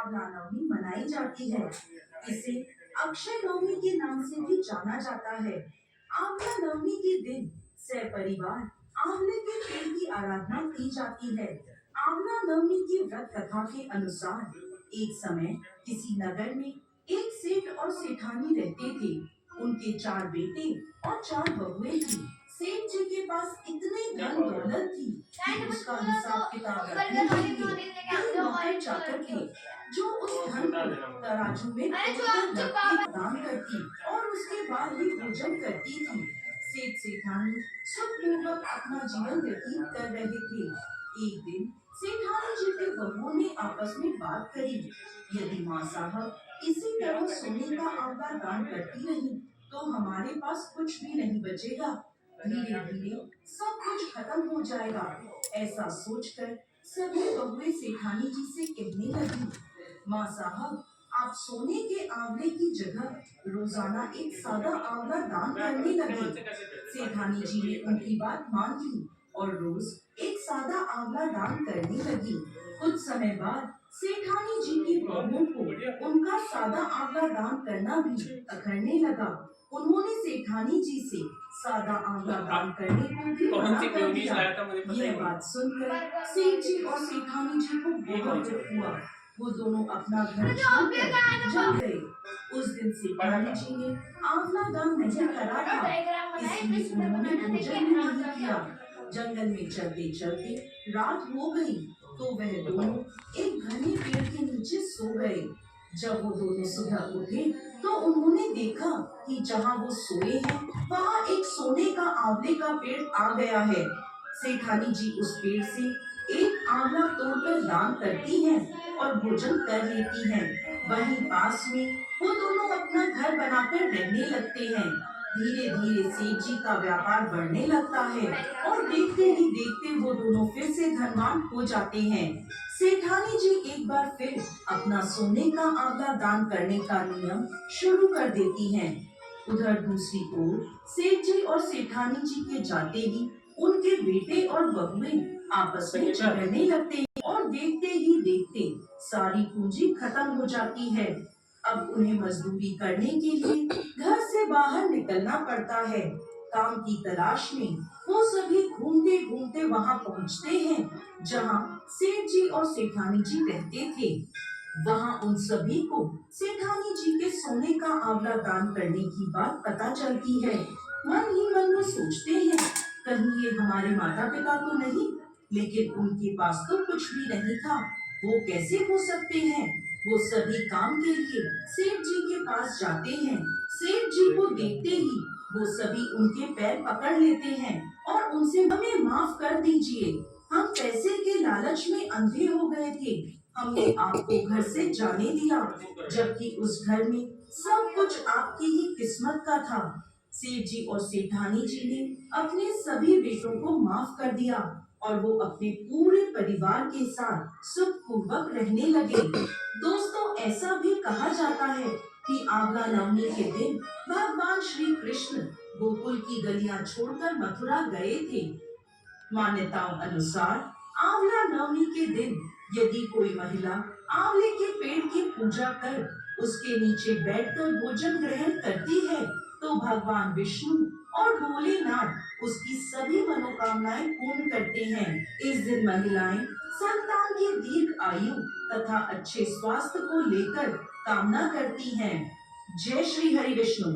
आंवला नवमी मनाई जाती है। इसे अक्षय नवमी के नाम से भी जाना जाता है। आंवला नवमी के दिन सपरिवार आंवले के पेड़ की आराधना की जाती है। आंवला नवमी की व्रत कथा के अनुसार एक समय किसी नगर में एक सेठ और सेठानी रहते थे। उनके 4 बेटे और 4 बहुएं थी। सेठ जी के पास इतनी धन दौलत थी कि उसका हिसाब किताब रखने के लिए कई नौकर चाकर थे, जो उस धन को तराजू में तोलकर रख के दान करती और उसके बाद ही भोजन करती थी। सेठ सेठानी सुखपूर्वक अपना जीवन व्यतीत कर रहे थे। एक दिन सेठानी जी के बहुओं ने आपस में बात करी, यदि माँ साहब इसी तरह सोने का आंवला दान करती रही तो हमारे पास कुछ भी नहीं बचेगा। धीरे धीरे सब कुछ खत्म हो जाएगा। ऐसा सोचकर सभी बहुएं सेठानी जी से कहने लगी, माँ साहब आप सोने के आंवले की जगह रोजाना एक सादा आंवला दान करने लगे। सेठानी जी ने उनकी बात मान ली और रोज एक सादा आंवला दान करने लगी। कुछ समय बाद सेठानी जी की बहुओं को उनका सादा आंवला दान करना भी अखरने लगा। उन्होंने सेठानी जी से सादा आंवला दान करने को भी मना कर दिया। यह बात सुनकर सेठ जी और सेठानी जी को बहुत दुख हुआ। वो दोनों अपना घर छोड़कर जल गए। उस दिन सेठानी जी ने आंवला दान नहीं करा था, इसलिए उन्होंने भोजन भी नहीं किया। जंगल में चलते चलते रात हो गई तो वह दोनों एक घने पेड़ के नीचे सो गए। जब वो दोनों सुबह उठे तो उन्होंने देखा कि जहाँ वो सोए हैं वहाँ एक सोने का आंवले का पेड़ आ गया है। सेठानी जी उस पेड़ से एक आंवला तोड़कर दान करती हैं और भोजन कर लेती हैं। वहीं पास में वो दोनों अपना घर बनाकर रहने लगते हैं। धीरे धीरे सेठ जी का व्यापार बढ़ने लगता है और देखते ही देखते वो दोनों फिर से धनवान हो जाते हैं। सेठानी जी एक बार फिर अपना सोने का आंवला दान करने का नियम शुरू कर देती हैं। उधर दूसरी ओर सेठ जी और सेठानी जी के जाते ही उनके बेटे और बहुएं आपस में झगड़ने लगते हैं और देखते ही देखते सारी पूंजी खत्म हो जाती है। अब उन्हें मजदूरी करने के लिए घर से बाहर निकलना पड़ता है। काम की तलाश में वो सभी घूमते घूमते वहाँ पहुँचते हैं जहाँ सेठ जी और सेठानी जी रहते थे। वहाँ उन सभी को सेठानी जी के सोने का आंवला दान करने की बात पता चलती है। मन ही मन वो सोचते हैं, कहीं ये हमारे माता पिता तो नहीं, लेकिन उनके पास तो कुछ भी नहीं था, वो कैसे हो सकते हैं। वो सभी काम के लिए सेठ जी के पास जाते हैं। सेठ जी को देखते ही वो सभी उनके पैर पकड़ लेते हैं और उनसे हमें माफ कर दीजिए, हम पैसे के लालच में अंधे हो गए थे, हमने आपको घर से जाने दिया, जबकि उस घर में सब कुछ आपकी ही किस्मत का था। सेठ जी और सेठानी जी ने अपने सभी बेटों को माफ कर दिया और वो अपने पूरे परिवार के साथ सुखपूर्वक रहने लगे। दोस्तों ऐसा भी कहा जाता है कि आंवला नवमी के दिन भगवान श्री कृष्ण गोकुल की गलियां छोड़कर मथुरा गए थे। मान्यताओं अनुसार आंवला नवमी के दिन यदि कोई महिला आंवले के पेड़ की पूजा कर उसके नीचे बैठकर भोजन ग्रहण करती है तो भगवान विष्णु और भोलेनाथ उसकी सभी मनोकामनाएं पूर्ण करते हैं। इस दिन महिलाएं संतान की दीर्घ आयु तथा अच्छे स्वास्थ्य को लेकर कामना करती हैं। जय श्री हरि विष्णु।